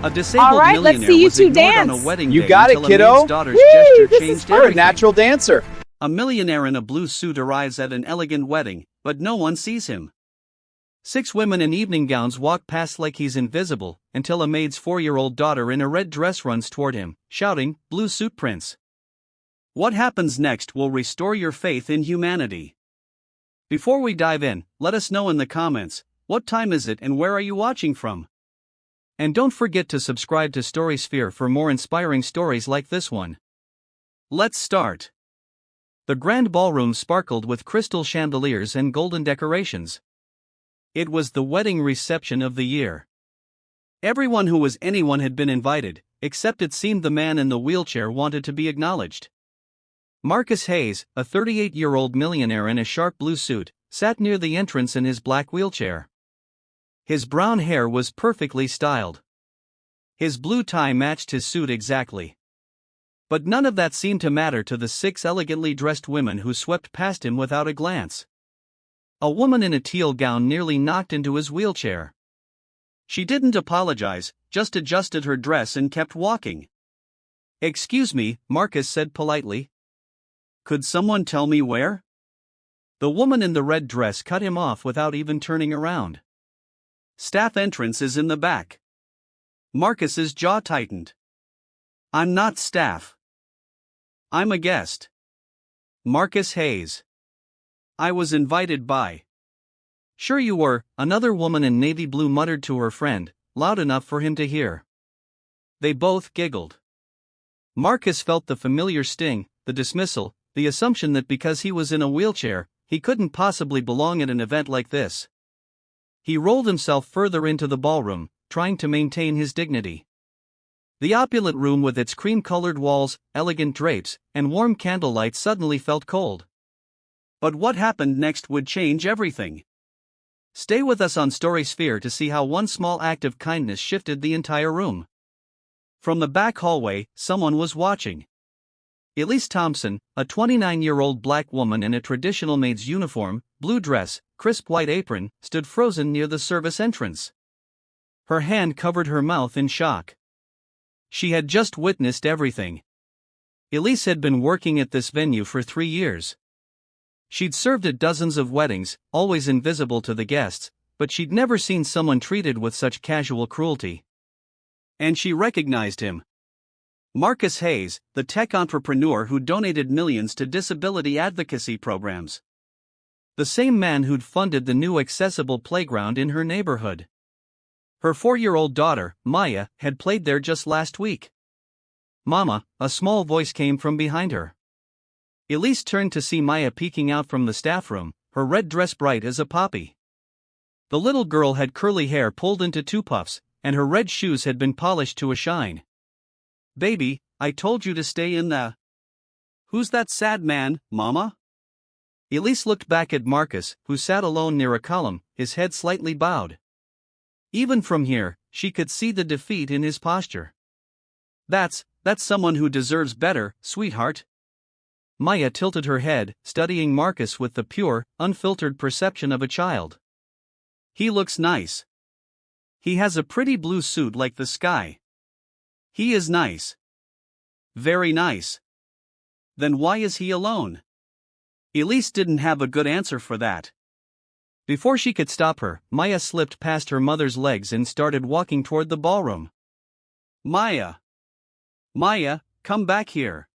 A disabled Alright, let's millionaire see you was two ignored on a dance. wedding You day got it, until a kiddo. maid's daughter's Woo, gesture this is changed fun. You're a everything. natural dancer. A millionaire in a blue suit arrives at an elegant wedding, but no one sees him. 6 women in evening gowns walk past like he's invisible, until a maid's 4-year-old daughter in a red dress runs toward him, shouting, "Blue suit prince." What happens next will restore your faith in humanity. Before we dive in, let us know in the comments, what time is it and where are you watching from? And don't forget to subscribe to StorySphere for more inspiring stories like this one. Let's start. The grand ballroom sparkled with crystal chandeliers and golden decorations. It was the wedding reception of the year. Everyone who was anyone had been invited, except it seemed the man in the wheelchair wanted to be acknowledged. Marcus Hayes, a 38-year-old millionaire in a sharp blue suit, sat near the entrance in his black wheelchair. His brown hair was perfectly styled. His blue tie matched his suit exactly. But none of that seemed to matter to the 6 elegantly dressed women who swept past him without a glance. A woman in a teal gown nearly knocked into his wheelchair. She didn't apologize, just adjusted her dress and kept walking. "Excuse me," Marcus said politely. "Could someone tell me where?" The woman in the red dress cut him off without even turning around. "Staff entrance is in the back." Marcus's jaw tightened. "I'm not staff. I'm a guest." Marcus Hayes. "I was invited by." "Sure you were," another woman in navy blue muttered to her friend, loud enough for him to hear. They both giggled. Marcus felt the familiar sting, the dismissal, the assumption that because he was in a wheelchair, he couldn't possibly belong at an event like this. He rolled himself further into the ballroom, trying to maintain his dignity. The opulent room with its cream-colored walls, elegant drapes, and warm candlelight suddenly felt cold. But what happened next would change everything. Stay with us on StorySphere to see how one small act of kindness shifted the entire room. From the back hallway, someone was watching. Elise Thompson, a 29-year-old black woman in a traditional maid's uniform, blue dress, crisp white apron, stood frozen near the service entrance. Her hand covered her mouth in shock. She had just witnessed everything. Elise had been working at this venue for 3 years. She'd served at dozens of weddings, always invisible to the guests, but she'd never seen someone treated with such casual cruelty. And she recognized him. Marcus Hayes, the tech entrepreneur who donated millions to disability advocacy programs. The same man who'd funded the new accessible playground in her neighborhood. Her 4-year-old daughter, Maya, had played there just last week. "Mama," a small voice came from behind her. Elise turned to see Maya peeking out from the staff room, her red dress bright as a poppy. The little girl had curly hair pulled into 2 puffs, and her red shoes had been polished to a shine. "Baby, I told you to stay in the..." "Who's that sad man, Mama?" Elise looked back at Marcus, who sat alone near a column, his head slightly bowed. Even from here, she could see the defeat in his posture. That's someone who deserves better, sweetheart." Maya tilted her head, studying Marcus with the pure, unfiltered perception of a child. "He looks nice. He has a pretty blue suit like the sky. He is nice. Very nice. Then why is he alone?" Elise didn't have a good answer for that. Before she could stop her, Maya slipped past her mother's legs and started walking toward the ballroom. "Maya! Maya, come back here."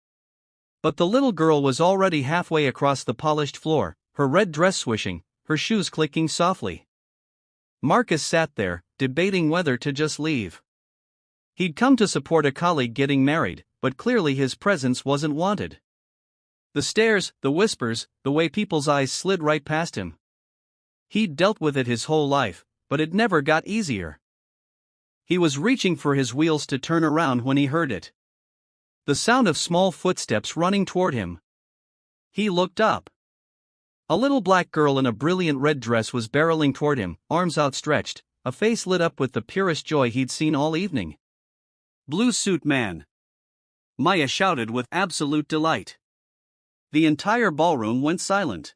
But the little girl was already halfway across the polished floor, her red dress swishing, her shoes clicking softly. Marcus sat there, debating whether to just leave. He'd come to support a colleague getting married, but clearly his presence wasn't wanted. The stares, the whispers, the way people's eyes slid right past him. He'd dealt with it his whole life, but it never got easier. He was reaching for his wheels to turn around when he heard it. The sound of small footsteps running toward him. He looked up. A little black girl in a brilliant red dress was barreling toward him, arms outstretched, a face lit up with the purest joy he'd seen all evening. "Blue suit man!" Maya shouted with absolute delight. The entire ballroom went silent.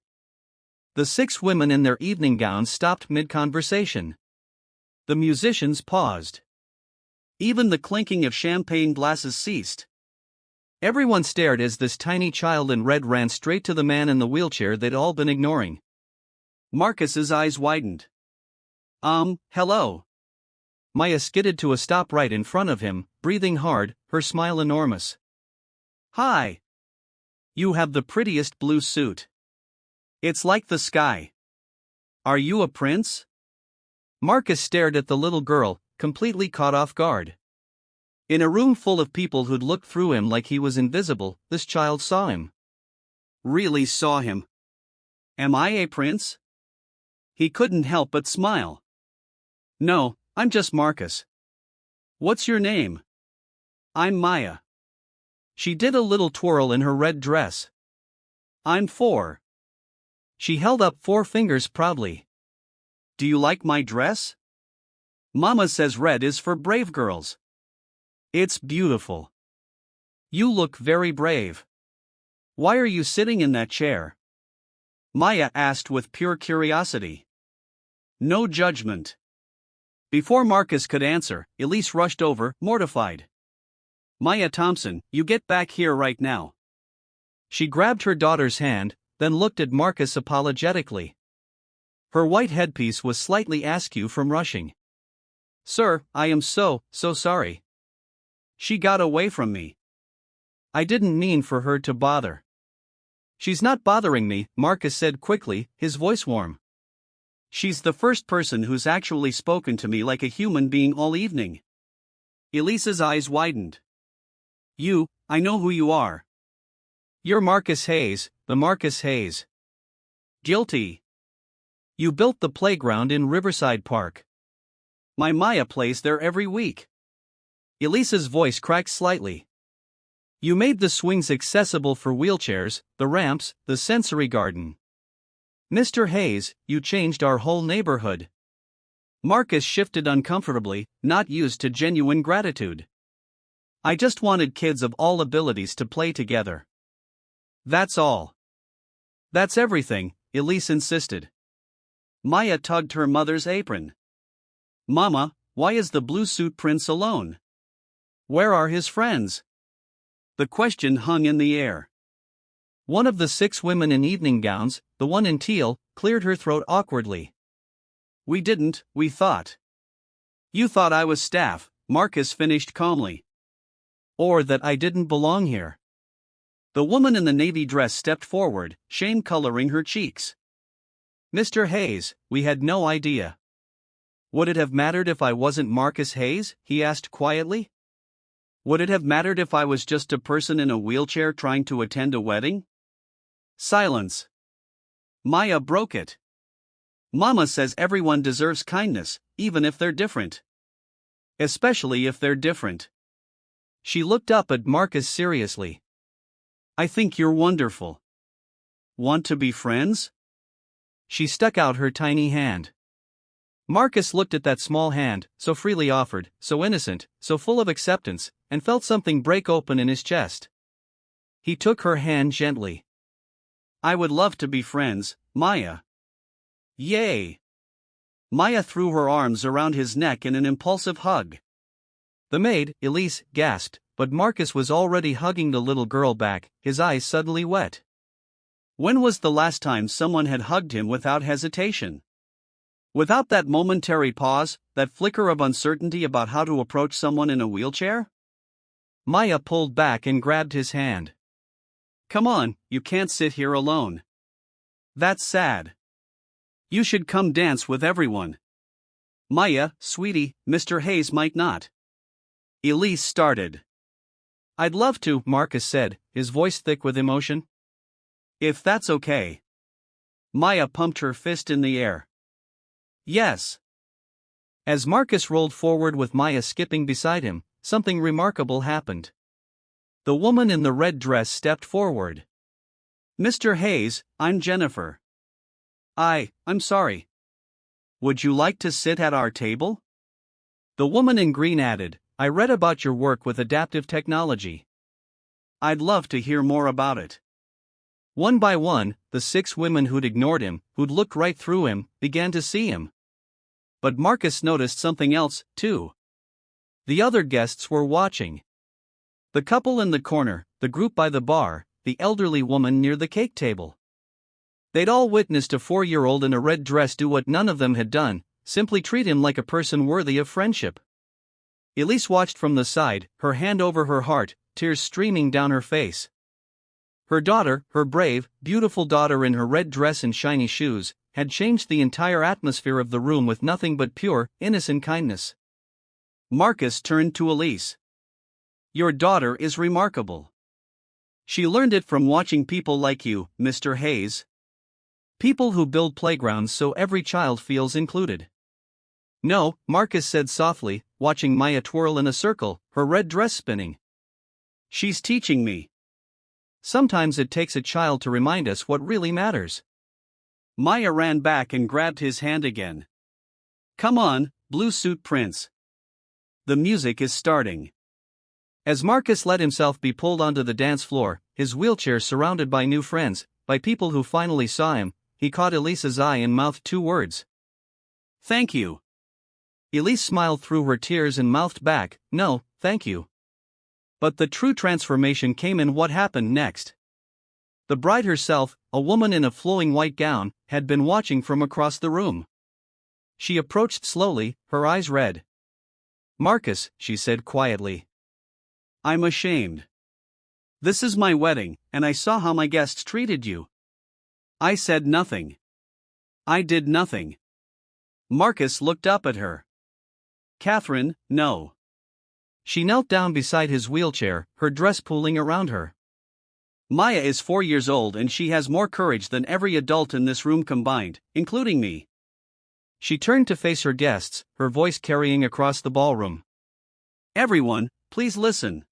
The 6 women in their evening gowns stopped mid-conversation. The musicians paused. Even the clinking of champagne glasses ceased. Everyone stared as this tiny child in red ran straight to the man in the wheelchair they'd all been ignoring. Marcus's eyes widened. Hello. Maya skidded to a stop right in front of him, breathing hard, her smile enormous. Hi. You have the prettiest blue suit. It's like the sky. Are you a prince? Marcus stared at the little girl, completely caught off guard. In a room full of people who'd looked through him like he was invisible, this child saw him. Really saw him. Am I a prince? He couldn't help but smile. No, I'm just Marcus. What's your name? I'm Maya. She did a little twirl in her red dress. I'm 4. She held up 4 fingers proudly. Do you like my dress? Mama says red is for brave girls. It's beautiful. You look very brave. Why are you sitting in that chair? Maya asked with pure curiosity. No judgment. Before Marcus could answer, Elise rushed over, mortified. Maya Thompson, you get back here right now. She grabbed her daughter's hand, then looked at Marcus apologetically. Her white headpiece was slightly askew from rushing. Sir, I am so sorry. She got away from me. I didn't mean for her to bother. She's not bothering me, Marcus said quickly, his voice warm. She's the first person who's actually spoken to me like a human being all evening. Elise's eyes widened. I know who you are. You're Marcus Hayes, the Marcus Hayes. Guilty. You built the playground in Riverside Park. My Maya plays there every week. Elise's voice cracked slightly. You made the swings accessible for wheelchairs, the ramps, the sensory garden. Mr. Hayes, you changed our whole neighborhood. Marcus shifted uncomfortably, not used to genuine gratitude. I just wanted kids of all abilities to play together. That's all. That's everything, Elise insisted. Maya tugged her mother's apron. Mama, why is the blue suit prince alone? Where are his friends? The question hung in the air. One of the 6 women in evening gowns, the one in teal, cleared her throat awkwardly. We thought. You thought I was staff, Marcus finished calmly. Or that I didn't belong here. The woman in the navy dress stepped forward, shame coloring her cheeks. Mr. Hayes, we had no idea. Would it have mattered if I wasn't Marcus Hayes? He asked quietly. Would it have mattered if I was just a person in a wheelchair trying to attend a wedding? Silence. Maya broke it. Mama says everyone deserves kindness, even if they're different. Especially if they're different. She looked up at Marcus seriously. I think you're wonderful. Want to be friends? She stuck out her tiny hand. Marcus looked at that small hand, so freely offered, so innocent, so full of acceptance, and felt something break open in his chest. He took her hand gently. I would love to be friends, Maya. Yay! Maya threw her arms around his neck in an impulsive hug. The maid, Elise, gasped, but Marcus was already hugging the little girl back, his eyes suddenly wet. When was the last time someone had hugged him without hesitation? Without that momentary pause, that flicker of uncertainty about how to approach someone in a wheelchair? Maya pulled back and grabbed his hand. Come on, you can't sit here alone. That's sad. You should come dance with everyone. Maya, sweetie, Mr. Hayes might not. Elise started. I'd love to, Marcus said, his voice thick with emotion. If that's okay. Maya pumped her fist in the air. Yes. As Marcus rolled forward with Maya skipping beside him, something remarkable happened. The woman in the red dress stepped forward. Mr. Hayes, I'm Jennifer. I'm sorry. Would you like to sit at our table? The woman in green added, I read about your work with adaptive technology. I'd love to hear more about it. One by one, the 6 women who'd ignored him, who'd looked right through him, began to see him. But Marcus noticed something else, too. The other guests were watching. The couple in the corner, the group by the bar, the elderly woman near the cake table. They'd all witnessed a 4-year-old in a red dress do what none of them had done, simply treat him like a person worthy of friendship. Elise watched from the side, her hand over her heart, tears streaming down her face. Her daughter, her brave, beautiful daughter in her red dress and shiny shoes, had changed the entire atmosphere of the room with nothing but pure, innocent kindness. Marcus turned to Elise. "Your daughter is remarkable. She learned it from watching people like you, Mr. Hayes. People who build playgrounds so every child feels included." "No," Marcus said softly, watching Maya twirl in a circle, her red dress spinning. "She's teaching me. Sometimes it takes a child to remind us what really matters." Maya ran back and grabbed his hand again. "Come on, Blue Suit Prince. The music is starting." As Marcus let himself be pulled onto the dance floor, his wheelchair surrounded by new friends, by people who finally saw him, he caught Elise's eye and mouthed 2 words. "Thank you." Elise smiled through her tears and mouthed back, "No, thank you." But the true transformation came in what happened next. The bride herself, a woman in a flowing white gown, had been watching from across the room. She approached slowly, her eyes red. "Marcus," she said quietly. "I'm ashamed. This is my wedding, and I saw how my guests treated you. I said nothing. I did nothing." Marcus looked up at her. "Catherine, no." She knelt down beside his wheelchair, her dress pooling around her. "Maya is 4 years old and she has more courage than every adult in this room combined, including me." She turned to face her guests, her voice carrying across the ballroom. "Everyone, please listen.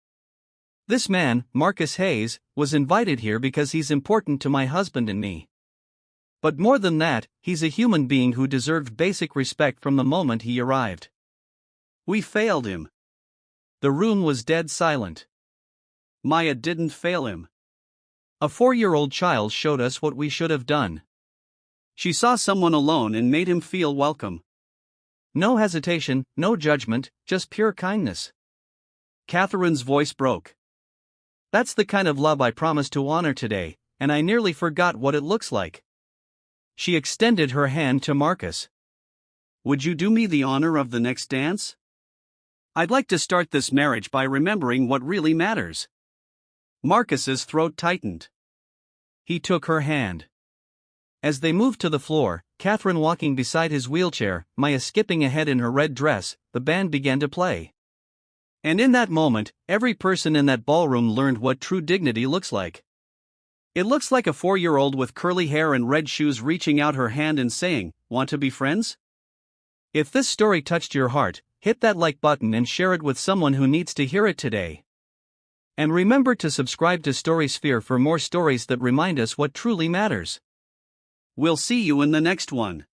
This man, Marcus Hayes, was invited here because he's important to my husband and me. But more than that, he's a human being who deserved basic respect from the moment he arrived. We failed him." The room was dead silent. Maya didn't fail him. A 4-year-old child showed us what we should have done. She saw someone alone and made him feel welcome. No hesitation, no judgment, just pure kindness. Catherine's voice broke. "That's the kind of love I promised to honor today, and I nearly forgot what it looks like." She extended her hand to Marcus. "Would you do me the honor of the next dance? I'd like to start this marriage by remembering what really matters." Marcus's throat tightened. He took her hand. As they moved to the floor, Catherine walking beside his wheelchair, Maya skipping ahead in her red dress, the band began to play. And in that moment, every person in that ballroom learned what true dignity looks like. It looks like a 4-year-old with curly hair and red shoes reaching out her hand and saying, "Want to be friends?" If this story touched your heart, hit that like button and share it with someone who needs to hear it today. And remember to subscribe to Storysphere for more stories that remind us what truly matters. We'll see you in the next one.